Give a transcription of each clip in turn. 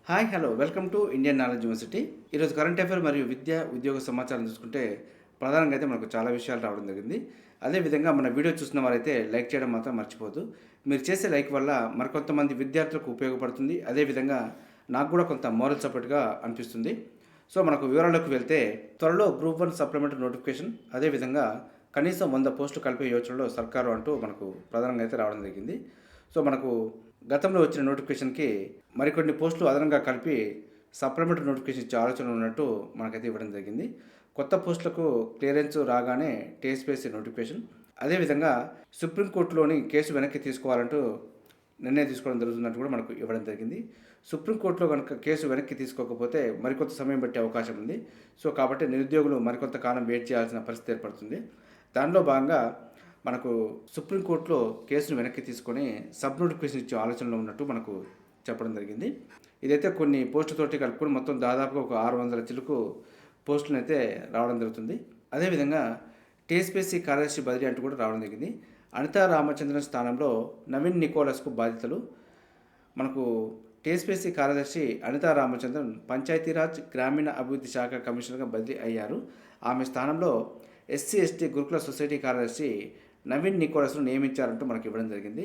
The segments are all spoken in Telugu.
Hi hello welcome to Indian knowledge university. ఈరోజు కరెంట్ అఫైర్ మరియు విద్య ఉద్యోగ సమాచారం చూసుకుంటే ప్రధానంగా అయితే మనకు చాలా విషయాలు రావడం జరిగింది. అదేవిధంగా మన వీడియో చూసిన వారైతే లైక్ చేయడం మాత్రం మర్చిపోదు. మీరు చేసే లైక్ వల్ల మరికొంతమంది విద్యార్థులకు ఉపయోగపడుతుంది. అదేవిధంగా నాకు కూడా కొంత మోరల్ సపోర్ట్గా అనిపిస్తుంది. సో మనకు వివరాల్లోకి వెళ్తే త్వరలో గ్రూప్ 1 సప్లిమెంటరీ నోటిఫికేషన్, అదేవిధంగా కనీసం 100 పోస్టులు కలిపే యోచనలో సర్కారు అంటూ మనకు ప్రధానంగా అయితే రావడం జరిగింది. సో మనకు గతంలో వచ్చిన నోటిఫికేషన్కి మరికొన్ని పోస్టులు అదనంగా కలిపి సప్లిమెంటరీ నోటిఫికేషన్ ఇచ్చే ఆలోచన ఉన్నట్టు మనకైతే ఇవ్వడం జరిగింది. కొత్త పోస్టులకు క్లియరెన్స్ రాగానే టీఎస్పీఎస్సీ నోటిఫికేషన్, అదేవిధంగా సుప్రీంకోర్టులోని కేసు వెనక్కి తీసుకోవాలంటూ నిర్ణయం తీసుకోవడం జరుగుతున్నట్టు కూడా మనకు ఇవ్వడం జరిగింది. సుప్రీంకోర్టులో కనుక కేసు వెనక్కి తీసుకోకపోతే మరికొంత సమయం పట్టే అవకాశం ఉంది. సో కాబట్టి నిరుద్యోగులు మరికొంత కాలం వెయిట్ చేయాల్సిన పరిస్థితి ఏర్పడుతుంది. దానిలో భాగంగా మనకు సుప్రీంకోర్టులో కేసును వెనక్కి తీసుకొని సబ్ నోటిఫికేషన్ ఇచ్చే ఆలోచనలో ఉన్నట్టు మనకు చెప్పడం జరిగింది. ఇదైతే కొన్ని పోస్టులతోటి కలుపుకొని మొత్తం దాదాపుగా ఒక 600 చిలుకు పోస్టులను అయితే రావడం జరుగుతుంది. అదేవిధంగా టీఎస్పీఎస్సీ కార్యదర్శి బదిలీ అంటూ కూడా రావడం జరిగింది. అనితా రామచంద్రన్ స్థానంలో నవీన్ నికోలస్కు బాధ్యతలు. మనకు టీఎస్పీఎస్సీ కార్యదర్శి అనితా రామచంద్రన్ పంచాయతీరాజ్ గ్రామీణ అభివృద్ధి శాఖ కమిషనర్గా బదిలీ అయ్యారు. ఆమె స్థానంలో ఎస్సీ ఎస్టీ గురుకుల సొసైటీ కార్యదర్శి నవీన్ నికోలస్ను నియమించారంటూ మనకి ఇవ్వడం జరిగింది.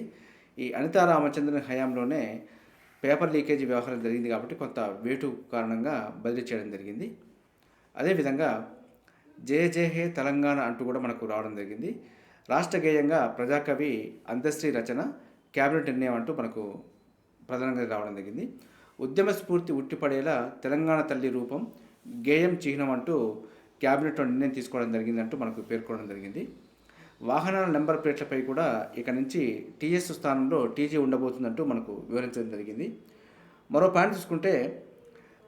ఈ అనితా రామచంద్రన్ హయాంలోనే పేపర్ లీకేజీ వ్యవహారం జరిగింది కాబట్టి కొంత వేటు కారణంగా బదిలీ చేయడం జరిగింది. అదేవిధంగా జయ జయ హే తెలంగాణ అంటూ కూడా మనకు రావడం జరిగింది. రాష్ట్ర గేయంగా ప్రజాకవి అందశ్రీ రచన, క్యాబినెట్ నిర్ణయం అంటూ మనకు ప్రధానంగా రావడం జరిగింది. ఉద్యమ స్ఫూర్తి ఉట్టిపడేలా తెలంగాణ తల్లి రూపం, గేయం చిహ్నం అంటూ క్యాబినెట్లో నిర్ణయం తీసుకోవడం జరిగిందంటూ మనకు పేర్కొనడం జరిగింది. వాహనాల నెంబర్ ప్లేట్లపై కూడా ఇక నుంచి టీఎస్ స్థానంలో టీజీ ఉండబోతుందంటూ మనకు వివరించడం జరిగింది. మరో పాయింట్ చూసుకుంటే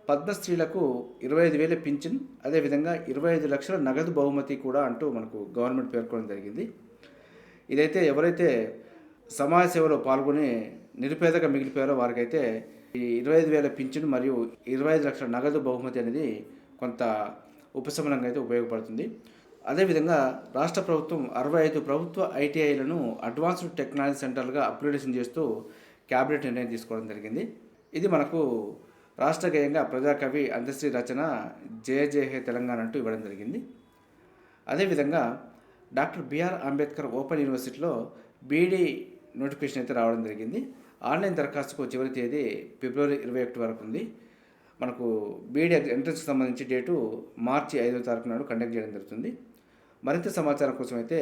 పద్మశ్రీలకు 25,000 పింఛన్, అదేవిధంగా 25 లక్షల నగదు బహుమతి కూడా అంటూ మనకు గవర్నమెంట్ పేర్కొనడం జరిగింది. ఇదైతే ఎవరైతే సమాజ సేవలో పాల్గొని నిరుపేదగా మిగిలిపోయారో వారికైతే ఈ 25,000 పింఛన్ మరియు 25 లక్షల నగదు బహుమతి అనేది కొంత ఉపశమనంగా అయితే ఉపయోగపడుతుంది. అదేవిధంగా రాష్ట్ర ప్రభుత్వం 65 ప్రభుత్వ ఐటీఐలను అడ్వాన్స్డ్ టెక్నాలజీ సెంటర్లుగా అప్గ్రేడేషన్ చేస్తూ క్యాబినెట్ నిర్ణయం తీసుకోవడం జరిగింది. ఇది మనకు రాష్ట్ర గేయంగా ప్రజాకవి అందశ్రీ రచన జయ జయ హే తెలంగాణ అంటూ ఇవ్వడం జరిగింది. అదేవిధంగా డాక్టర్ బిఆర్ అంబేద్కర్ ఓపెన్ యూనివర్సిటీలో బీఈడీ నోటిఫికేషన్ అయితే రావడం జరిగింది. ఆన్లైన్ దరఖాస్తుకు చివరి తేదీ ఫిబ్రవరి 21 వరకు ఉంది. మనకు బీఈడీ ఎంట్రన్స్కి సంబంధించి డేటు మార్చి 5వ తారీఖు నాడు కండక్ట్ చేయడం జరుగుతుంది. మరింత సమాచారం కోసం అయితే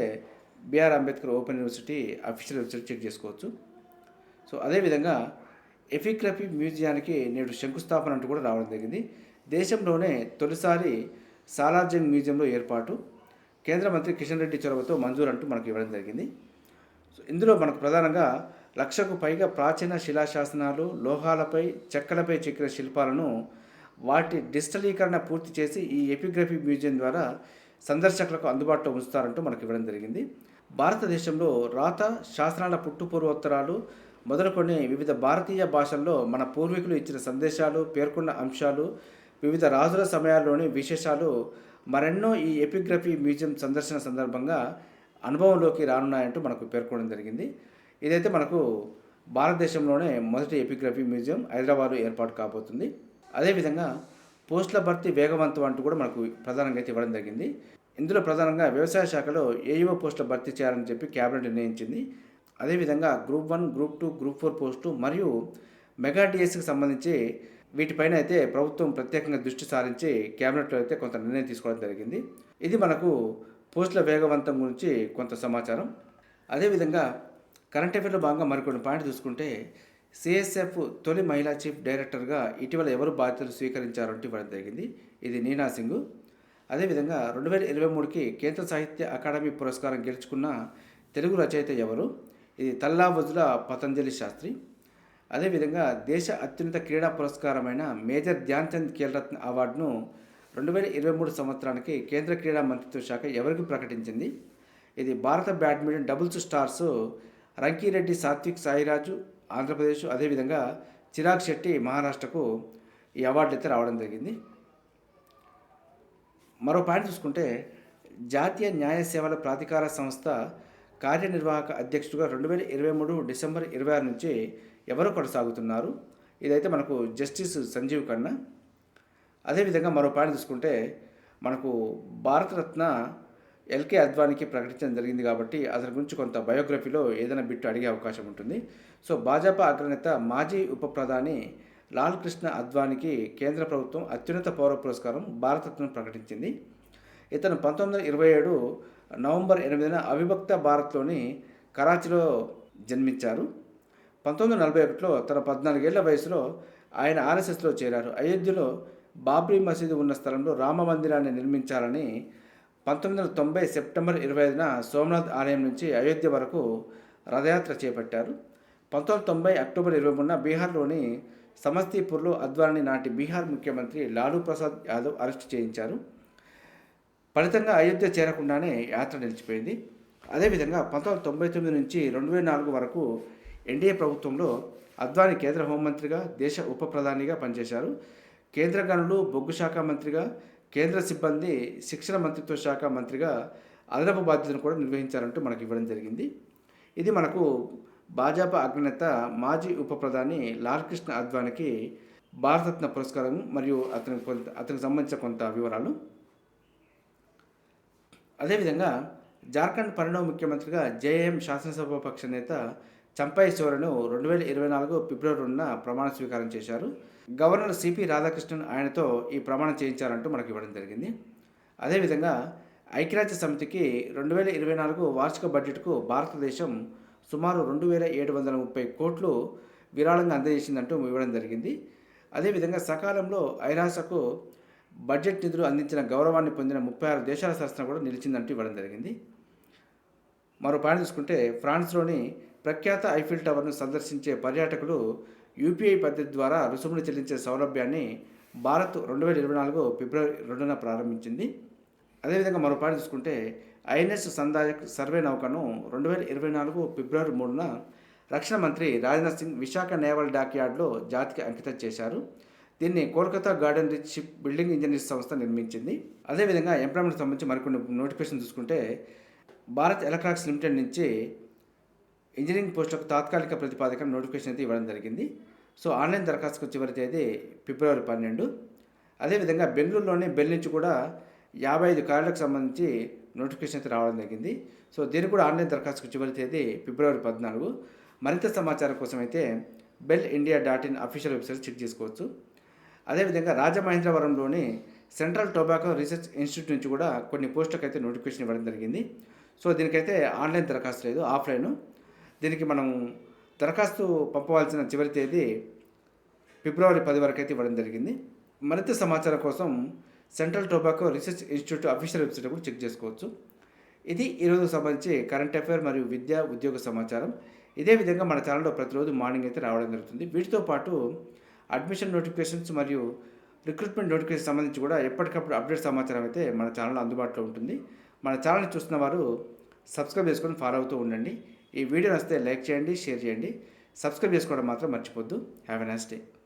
BR Ambedkar open university official website check చేసుకోవచ్చు. సో అదేవిధంగా ఎపిగ్రఫీ మ్యూజియానికి నేడు శంకుస్థాపన అంటూ కూడా రావడం జరిగింది. దేశంలోనే తొలిసారి సాలార్జంగ్ మ్యూజియంలో ఏర్పాటు, కేంద్ర మంత్రి కిషన్ రెడ్డి చొరవతో మంజూరు అంటూ మనకు ఇవ్వడం జరిగింది. సో ఇందులో మనకు ప్రధానంగా 1,00,000కు పైగా ప్రాచీన శిలాశాసనాలు, లోహాలపై చెక్కలపై చెక్కిన శిల్పాలను వాటి డిజిటలీకరణ పూర్తి చేసి ఈ ఎపిగ్రఫీ మ్యూజియం ద్వారా సందర్శకులకు అందుబాటులో ఉంచుతారంటూ మనకు ఇవ్వడం జరిగింది. భారతదేశంలో రాత, శాసనాల పుట్టుపూర్వోత్తరాలు మొదలుకొని వివిధ భారతీయ భాషల్లో మన పూర్వీకులు ఇచ్చిన సందేశాలు, పేర్కొన్న అంశాలు, వివిధ రాజుల సమయాల్లోని విశేషాలు మరెన్నో ఈ ఎపిగ్రఫీ మ్యూజియం సందర్శన సందర్భంగా అనుభవంలోకి రానున్నాయంటూ మనకు పేర్కొనడం జరిగింది. ఇదైతే మనకు భారతదేశంలోనే మొదటి ఎపిగ్రఫీ మ్యూజియం హైదరాబాద్లో ఏర్పాటు కాబోతుంది. అదేవిధంగా పోస్టుల భర్తీ వేగవంతం అంటూ కూడా మనకు ప్రధానంగా అయితే ఇవ్వడం జరిగింది. ఇందులో ప్రధానంగా వ్యవసాయ శాఖలో ఏఈఓ పోస్టుల భర్తీ చేయాలని చెప్పి క్యాబినెట్ నిర్ణయించింది. అదేవిధంగా గ్రూప్ 1, గ్రూప్ 2, గ్రూప్ 4 పోస్టు మరియు మెగా డిఎస్సికి సంబంధించి వీటిపైన అయితే ప్రభుత్వం ప్రత్యేకంగా దృష్టి సారించి క్యాబినెట్లో అయితే కొంత నిర్ణయం తీసుకోవడం జరిగింది. ఇది మనకు పోస్టుల వేగవంతం గురించి కొంత సమాచారం. అదేవిధంగా కరెంట్ అఫైర్లో భాగంగా మరికొన్ని పాయింట్ చూసుకుంటే సిఎస్ఎఫ్ తొలి మహిళా చీఫ్ డైరెక్టర్గా ఇటీవల ఎవరు బాధ్యతలు స్వీకరించారంటూ ఇవ్వడం జరిగింది. ఇది నీనా సింగ్. అదేవిధంగా 2023కి కేంద్ర సాహిత్య అకాడమీ పురస్కారం గెలుచుకున్న తెలుగు రచయిత ఎవరు? ఇది తల్లావజుల పతంజలి శాస్త్రి. అదేవిధంగా దేశ అత్యున్నత క్రీడా పురస్కారమైన మేజర్ ధ్యాన్ చంద్ ఖేల్రత్న అవార్డును 2023 సంవత్సరానికి కేంద్ర క్రీడా మంత్రిత్వ శాఖ ఎవరికి ప్రకటించింది? ఇది భారత badminton doubles stars Rankireddy Satwik Sairaj Andhra Pradesh, అదేవిధంగా చిరాగ్ శెట్టి మహారాష్ట్రకు ఈ అవార్డు అయితే రావడం జరిగింది. మరో పాయింట్ చూసుకుంటే జాతీయ న్యాయ సేవల ప్రాధికార సంస్థ కార్యనిర్వాహక అధ్యక్షుడిగా 2023 డిసెంబర్ 26 నుంచి ఎవరు కొనసాగుతున్నారు? ఇదైతే మనకు జస్టిస్ సంజీవ్ ఖన్నా. అదేవిధంగా మరో పాయింట్ చూసుకుంటే మనకు భారతరత్న ఎల్కే అద్వానీకి ప్రకటించడం జరిగింది కాబట్టి అతని గురించి కొంత బయోగ్రఫీలో ఏదైనా బిట్టు అడిగే అవకాశం ఉంటుంది. సో భాజపా అగ్రనేత మాజీ ఉప ప్రధాని లాల్ కృష్ణ అద్వానీకి కేంద్ర ప్రభుత్వం అత్యున్నత పౌర పురస్కారం భారతరత్న ప్రకటించింది. ఇతను 1927 నవంబర్ 8న అవిభక్త భారత్లోని కరాచీలో జన్మించారు. 1941లో తన 14 ఏళ్ల వయసులో ఆయన ఆర్ఎస్ఎస్లో చేరారు. అయోధ్యలో బాబ్రీ మసీదు ఉన్న స్థలంలో రామ మందిరాన్ని నిర్మించాలని 1990 సెప్టెంబర్ 25న సోమనాథ్ ఆలయం నుంచి అయోధ్య వరకు రథయాత్ర చేపట్టారు. 1990 అక్టోబర్ 23న బీహార్లోని సమస్తీపూర్లో అద్వానీ నాటి బీహార్ ముఖ్యమంత్రి లాలూ ప్రసాద్ యాదవ్ అరెస్టు చేయించారు. ఫలితంగా అయోధ్య చేరకుండానే యాత్ర నిలిచిపోయింది. అదేవిధంగా 1999 నుంచి 2004 వరకు ఎన్డీఏ ప్రభుత్వంలో అద్వానీ కేంద్ర హోంమంత్రిగా, దేశ ఉప ప్రధానిగా పనిచేశారు. కేంద్ర గనులు, బొగ్గు శాఖ మంత్రిగా, కేంద్ర సిబ్బంది శిక్షణ మంత్రిత్వ శాఖ మంత్రిగా అదనపు బాధ్యతను కూడా నిర్వహించారంటూ మనకు ఇవ్వడం జరిగింది. ఇది మనకు భాజపా అగ్రనేత మాజీ ఉప ప్రధాని లాల్ కృష్ణ అద్వానీకి భారతరత్న పురస్కారం మరియు అతనికి సంబంధించిన కొంత వివరాలు. అదేవిధంగా జార్ఖండ్ పరిణామ ముఖ్యమంత్రిగా జేఎం శాసనసభాపక్ష నేత చంపై సోరెను 2024 ఫిబ్రవరి 2న ప్రమాణ స్వీకారం చేశారు. గవర్నర్ సిపి రాధాకృష్ణన్ ఆయనతో ఈ ప్రమాణం చేయించారంటూ మనకు ఇవ్వడం జరిగింది. అదేవిధంగా ఐక్యరాజ్య సమితికి 2024 వార్షిక బడ్జెట్కు భారతదేశం సుమారు 2730 కోట్లు విరాళంగా అందజేసిందంటూ ఇవ్వడం జరిగింది. అదేవిధంగా సకాలంలో ఐరాసకు బడ్జెట్ నిధులు అందించిన గౌరవాన్ని పొందిన 36 దేశాల సరసన కూడా నిలిచిందంటూ ఇవ్వడం జరిగింది. మరో పాయింట్ చూసుకుంటే ఫ్రాన్స్లోని ప్రఖ్యాత ఐఫిల్ టవర్ను సందర్శించే పర్యాటకులు యూపీఐ పద్ధతి ద్వారా రుసుమును చెల్లించే సౌలభ్యాన్ని భారత్ 2024 ఫిబ్రవరి 2న ప్రారంభించింది. అదేవిధంగా మరో పాయింట్ చూసుకుంటే ఐఎన్ఎస్ సందాయక్ సర్వే నౌకను 2024 ఫిబ్రవరి 3న రక్షణ మంత్రి రాజ్నాథ్ సింగ్ విశాఖ నేవల్ డాక్యార్డ్లో జాతికి అంకితం చేశారు. దీన్ని Kolkata garden reach ship building engineers సంస్థ నిర్మించింది. అదేవిధంగా ఎంప్లాయ్మెంట్ సంబంధించి మరికొన్ని నోటిఫికేషన్ చూసుకుంటే భారత్ ఎలక్ట్రానిక్స్ లిమిటెడ్ నుంచి ఇంజనీరింగ్ పోస్టులకు తాత్కాలిక ప్రతిపాదిక నోటిఫికేషన్ అయితే ఇవ్వడం జరిగింది. సో ఆన్లైన్ దరఖాస్తుకు చివరి తేదీ ఫిబ్రవరి 12. అదేవిధంగా బెంగళూరులోని బెల్ నుంచి కూడా 55 కార్డులకు సంబంధించి నోటిఫికేషన్ అయితే రావడం జరిగింది. సో దీనికి కూడా ఆన్లైన్ దరఖాస్తుకు చివరి తేదీ ఫిబ్రవరి 14. మరింత సమాచారం కోసం అయితే bell.india.in అఫీషియల్ వెబ్సైట్ చెక్ చేసుకోవచ్చు. అదేవిధంగా రాజమహేంద్రవరంలోని సెంట్రల్ టొబాకో రీసెర్చ్ ఇన్స్టిట్యూట్ నుంచి కూడా కొన్ని పోస్టులకు అయితే నోటిఫికేషన్ ఇవ్వడం జరిగింది. సో దీనికైతే ఆన్లైన్ దరఖాస్తు లేదు, ఆఫ్లైన్. దీనికి మనం దరఖాస్తు పంపవలసిన చివరి తేదీ ఫిబ్రవరి 10 వరకు అయితే ఇవ్వడం జరిగింది. మరింత సమాచారం కోసం central tobacco research institute official website కూడా చెక్ చేసుకోవచ్చు. ఇది ఈరోజు సంబంధించి కరెంట్ అఫైర్ మరియు విద్యా ఉద్యోగ సమాచారం. ఇదే విధంగా మన ఛానల్లో ప్రతిరోజు మార్నింగ్ అయితే రావడం జరుగుతుంది. వీటితో పాటు అడ్మిషన్ నోటిఫికేషన్స్ మరియు రిక్రూట్మెంట్ నోటిఫికేషన్ సంబంధించి కూడా ఎప్పటికప్పుడు అప్డేట్ సమాచారం అయితే మన ఛానల్లో అందుబాటులో ఉంటుంది. మన ఛానల్ని చూస్తున్న వారు సబ్స్క్రైబ్ చేసుకొని ఫాలో అవుతూ ఉండండి. ఈ వీడియో నచ్చితే లైక్ చేయండి, షేర్ చేయండి. సబ్స్క్రైబ్ చేసుకోవడం మాత్రం మర్చిపోద్దు. Have a nice day.